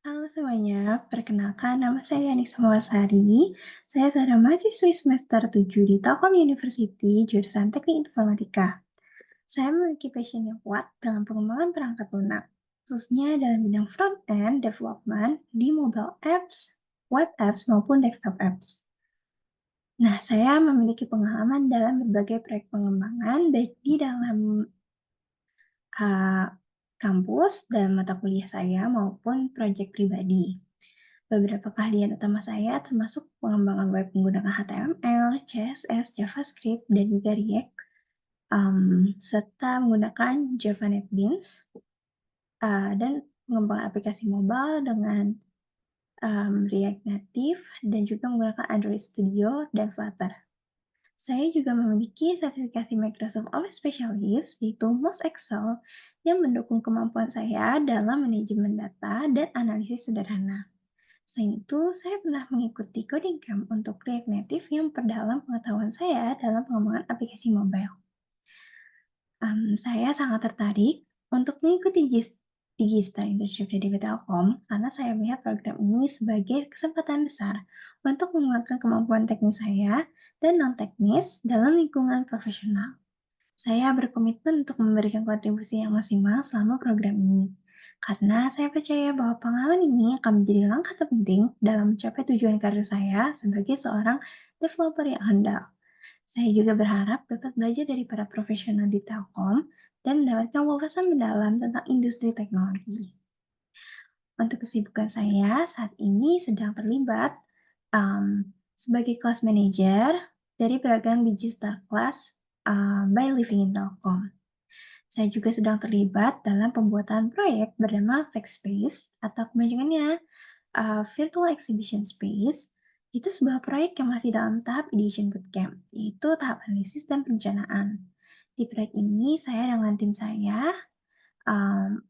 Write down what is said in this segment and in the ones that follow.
Halo semuanya, perkenalkan nama saya Anissa Mawasari. Saya seorang mahasiswi semester 7 di Telkom University, jurusan Teknik Informatika. Saya memiliki passion yang kuat dalam pengembangan perangkat lunak, khususnya dalam bidang front-end development di mobile apps, web apps, maupun desktop apps. Nah, saya memiliki pengalaman dalam berbagai proyek pengembangan, baik di dalam uh, kampus, dalam mata kuliah saya, maupun proyek pribadi. Beberapa keahlian utama saya termasuk pengembangan web menggunakan HTML, CSS, JavaScript, dan juga React, serta menggunakan Java NetBeans, dan pengembangan aplikasi mobile dengan React Native, dan juga menggunakan Android Studio dan Flutter. Saya juga memiliki sertifikasi Microsoft Office Specialist, yaitu MOS Excel, yang mendukung kemampuan saya dalam manajemen data dan analisis sederhana. Selain itu, saya pernah mengikuti coding camp untuk React Native yang memperdalam pengetahuan saya dalam pengembangan aplikasi mobile. Saya sangat tertarik untuk mengikuti Digistar Internship dari Telkom karena saya melihat program ini sebagai kesempatan besar untuk menguatkan kemampuan teknis saya dan non-teknis dalam lingkungan profesional. Saya berkomitmen untuk memberikan kontribusi yang maksimal selama program ini, karena saya percaya bahwa pengalaman ini akan menjadi langkah terpenting dalam mencapai tujuan karir saya sebagai seorang developer yang handal. Saya juga berharap dapat belajar dari para profesional di Telkom dan mendapatkan wawasan mendalam tentang industri teknologi. Untuk kesibukan saya saat ini sedang terlibat sebagai kelas manager dari beragam digital class by Living in Telkom. Saya juga sedang terlibat dalam pembuatan proyek bernama Space atau kepanjangannya Virtual Exhibition Space. Itu sebuah proyek yang masih dalam tahap ideation bootcamp, yaitu tahap analisis dan perencanaan. Di proyek ini, saya dengan tim saya um,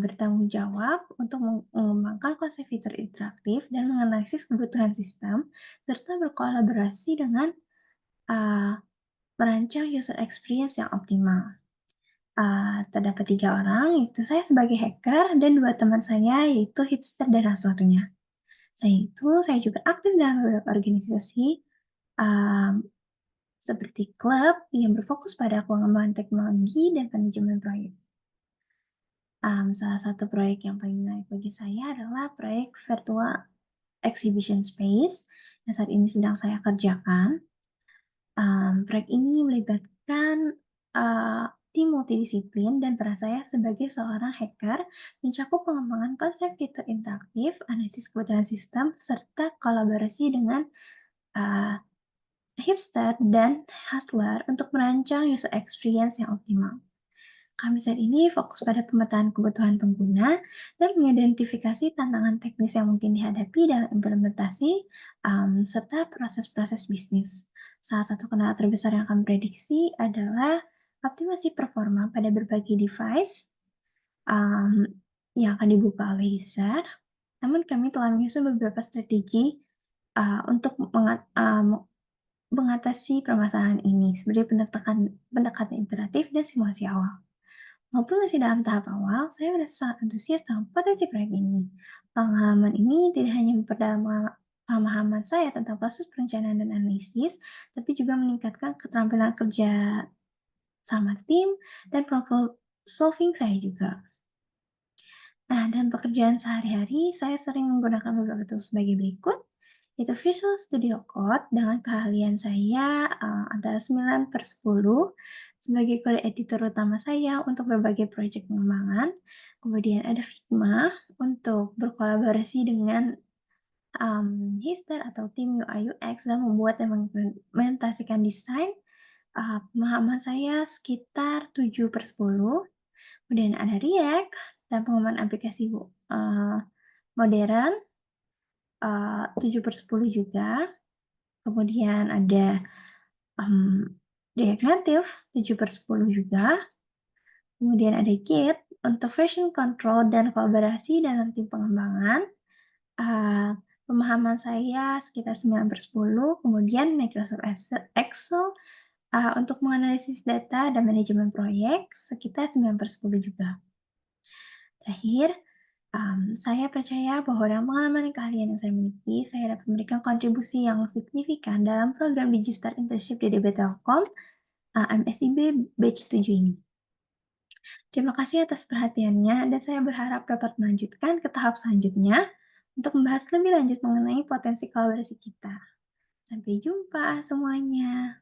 bertanggung jawab untuk mengembangkan konsep fitur interaktif dan menganalisis kebutuhan sistem, serta berkolaborasi dengan uh, merancang user experience yang optimal. Terdapat 3 orang, yaitu saya sebagai hacker dan 2 teman saya, yaitu hipster dan hustler-nya. Selain itu, saya juga aktif dalam beberapa organisasi, um, seperti klub yang berfokus pada pengembangan teknologi dan manajemen proyek. Salah satu proyek yang paling menarik bagi saya adalah proyek Virtual Exhibition Space yang saat ini sedang saya kerjakan. Proyek ini melibatkan tim multidisiplin dan peran saya sebagai seorang hacker mencakup pengembangan konsep fitur interaktif, analisis kebutuhan sistem, serta kolaborasi dengan uh, hipster dan hustler untuk merancang user experience yang optimal. Kami saat ini fokus pada pemetaan kebutuhan pengguna dan mengidentifikasi tantangan teknis yang mungkin dihadapi dalam implementasi, serta proses-proses bisnis. Salah satu kendala terbesar yang kami prediksi adalah optimasi performa pada berbagai device um, yang akan dibuka oleh user. Namun kami telah menyusun beberapa strategi untuk mengatasi permasalahan ini, seperti pendekatan iteratif dan simulasi awal. Walaupun masih dalam tahap awal, saya merasa sangat antusias dengan potensi proyek ini. Pengalaman ini tidak hanya memperdalam pemahaman saya tentang proses perencanaan dan analisis, tapi juga meningkatkan keterampilan kerja sama tim dan problem solving saya juga. Nah, dalam pekerjaan sehari-hari, saya sering menggunakan beberapa tools sebagai berikut, yaitu Visual Studio Code dengan keahlian saya antara 9/10 sebagai kode editor utama saya untuk berbagai proyek pengembangan. Kemudian ada Figma untuk berkolaborasi dengan Hister atau tim UI UX dan membuat dan mengimplementasikan desain. Pemahaman saya sekitar 7/10. Kemudian ada React dan pengembangan aplikasi modern 7/10 juga. Kemudian ada React Native 7/10 juga. Kemudian ada Git untuk version control dan kolaborasi dalam tim pengembangan. Pemahaman saya sekitar 9/10. Kemudian Microsoft Excel untuk menganalisis data dan manajemen proyek sekitar 9/10 juga. Terakhir, Saya percaya bahwa dengan pengalaman dan keahlian yang saya miliki, saya dapat memberikan kontribusi yang signifikan dalam program Digistar Internship di DB Telkom, MSIB Batch 7 ini. Terima kasih atas perhatiannya dan saya berharap dapat melanjutkan ke tahap selanjutnya untuk membahas lebih lanjut mengenai potensi kolaborasi kita. Sampai jumpa semuanya.